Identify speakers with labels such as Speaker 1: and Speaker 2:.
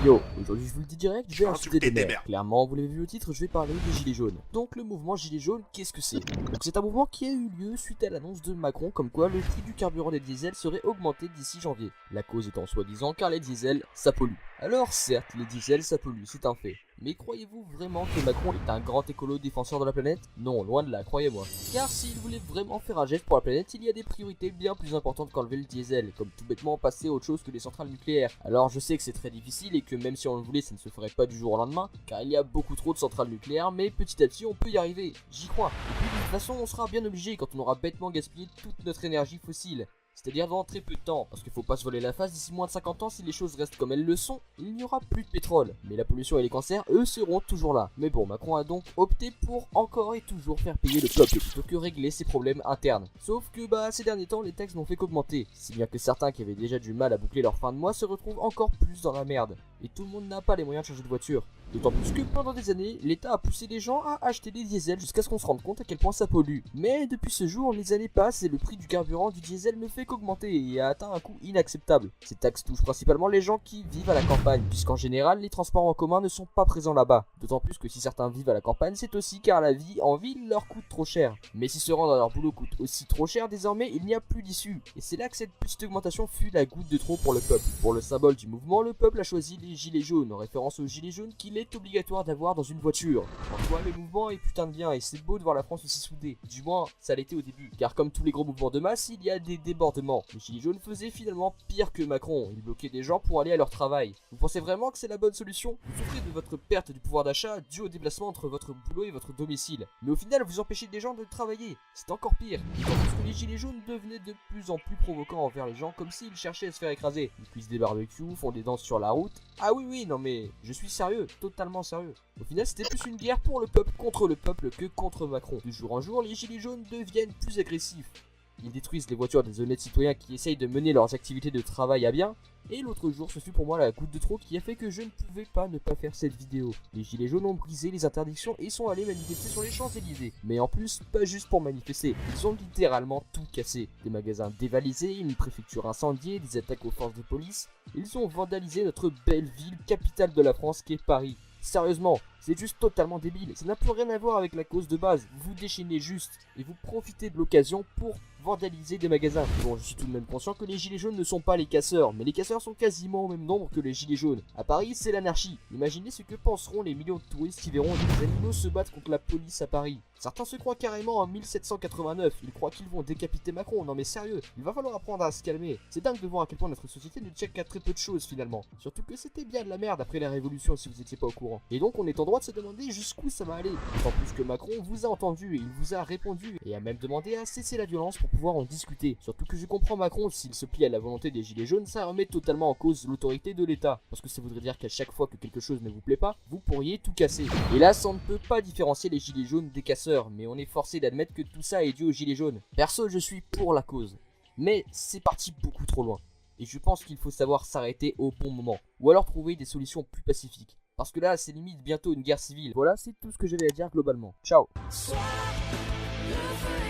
Speaker 1: Yo, aujourd'hui je vous le dis direct, je vais
Speaker 2: insulter
Speaker 1: insulter des
Speaker 2: des
Speaker 1: mères.
Speaker 2: mères.
Speaker 1: Clairement, vous l'avez vu au titre, je vais parler des Gilets jaunes. Donc le mouvement Gilets jaunes, qu'est-ce que c'est? Donc c'est un mouvement qui a eu lieu suite à l'annonce de Macron comme quoi le prix du carburant des diesels serait augmenté d'ici janvier. La cause étant soi-disant car les diesels, ça pollue. Alors certes, les diesels ça pollue, c'est un fait. Mais croyez-vous vraiment que Macron est un grand écolo défenseur de la planète? Non, loin de là, croyez-moi. Car s'il voulait vraiment faire un geste pour la planète, il y a des priorités bien plus importantes qu'enlever le diesel, comme tout bêtement passer à autre chose que les centrales nucléaires. Alors je sais que c'est très difficile et que même si on le voulait, ça ne se ferait pas du jour au lendemain, car il y a beaucoup trop de centrales nucléaires, mais petit à petit on peut y arriver, j'y crois. Et puis de toute façon on sera bien obligé quand on aura bêtement gaspillé toute notre énergie fossile. C'est-à-dire dans très peu de temps, parce qu'il faut pas se voler la face, d'ici moins de 50 ans, si les choses restent comme elles le sont, il n'y aura plus de pétrole. Mais la pollution et les cancers, eux, seront toujours là. Mais bon, Macron a donc opté pour encore et toujours faire payer le peuple, plutôt que régler ses problèmes internes. Sauf que ces derniers temps, les taxes n'ont fait qu'augmenter, si bien que certains qui avaient déjà du mal à boucler leur fin de mois se retrouvent encore plus dans la merde. Et tout le monde n'a pas les moyens de changer de voiture. D'autant plus que pendant des années, l'État a poussé les gens à acheter des diesels jusqu'à ce qu'on se rende compte à quel point ça pollue. Mais depuis ce jour, les années passent et le prix du carburant du diesel ne fait qu'augmenter et a atteint un coût inacceptable. Ces taxes touchent principalement les gens qui vivent à la campagne, puisqu'en général, les transports en commun ne sont pas présents là-bas. D'autant plus que si certains vivent à la campagne, c'est aussi car la vie en ville leur coûte trop cher. Mais si se rendre à leur boulot coûte aussi trop cher, désormais, il n'y a plus d'issue. Et c'est là que cette petite augmentation fut la goutte de trop pour le peuple. Pour le symbole du mouvement, le peuple a choisi les gilets jaunes, en référence aux gilets jaunes qu'il est obligatoire d'avoir dans une voiture. En soi, le mouvement est putain de bien et c'est beau de voir la France aussi soudée. Du moins, ça l'était au début. Car comme tous les gros mouvements de masse, il y a des débordements. Les gilets jaunes faisaient finalement pire que Macron. Ils bloquaient des gens pour aller à leur travail. Vous pensez vraiment que c'est la bonne solution? Vous souffrez de votre perte du pouvoir d'achat due au déplacement entre votre boulot et votre domicile. Mais au final, vous empêchez des gens de travailler. C'est encore pire. D'autant plus que les gilets jaunes devenaient de plus en plus provocants envers les gens comme s'ils cherchaient à se faire écraser. Ils cuisent des barbecues, font des danses sur la route. Ah oui, non mais je suis sérieux, totalement sérieux. Au final, c'était plus une guerre pour le peuple contre le peuple que contre Macron. De jour en jour, les gilets jaunes deviennent plus agressifs. Ils détruisent les voitures des honnêtes citoyens qui essayent de mener leurs activités de travail à bien. Et l'autre jour, ce fut pour moi la goutte de trop qui a fait que je ne pouvais pas ne pas faire cette vidéo. Les gilets jaunes ont brisé les interdictions et sont allés manifester sur les Champs-Élysées. Mais en plus, pas juste pour manifester, ils ont littéralement tout cassé. Des magasins dévalisés, une préfecture incendiée, des attaques aux forces de police. Ils ont vandalisé notre belle ville, capitale de la France qu'est Paris. Sérieusement, c'est juste totalement débile, ça n'a plus rien à voir avec la cause de base, vous déchaînez juste et vous profitez de l'occasion pour vandaliser des magasins. Bon, je suis tout de même conscient que les gilets jaunes ne sont pas les casseurs, mais les casseurs sont quasiment au même nombre que les gilets jaunes. À Paris, c'est l'anarchie. Imaginez ce que penseront les millions de touristes qui verront des animaux se battre contre la police à Paris. Certains se croient carrément en 1789, ils croient qu'ils vont décapiter Macron, non mais sérieux, il va falloir apprendre à se calmer. C'est dingue de voir à quel point notre société ne tient qu'à très peu de choses finalement. Surtout que c'était bien de la merde après la révolution si vous étiez pas au courant. Et donc on est en droit de se demander jusqu'où ça va aller. D'autant plus que Macron vous a entendu et il vous a répondu et a même demandé à cesser la violence pour pouvoir en discuter. Surtout que je comprends Macron, s'il se plie à la volonté des gilets jaunes, ça remet totalement en cause l'autorité de l'État. Parce que ça voudrait dire qu'à chaque fois que quelque chose ne vous plaît pas, vous pourriez tout casser. Et là, ça ne peut pas différencier les gilets jaunes des casseurs, mais on est forcé d'admettre que tout ça est dû aux gilets jaunes. Perso, je suis pour la cause. Mais c'est parti beaucoup trop loin. Et je pense qu'il faut savoir s'arrêter au bon moment. Ou alors trouver des solutions plus pacifiques. Parce que là, c'est limite bientôt une guerre civile. Voilà, c'est tout ce que j'avais à dire globalement. Ciao.
Speaker 3: Sois le feu.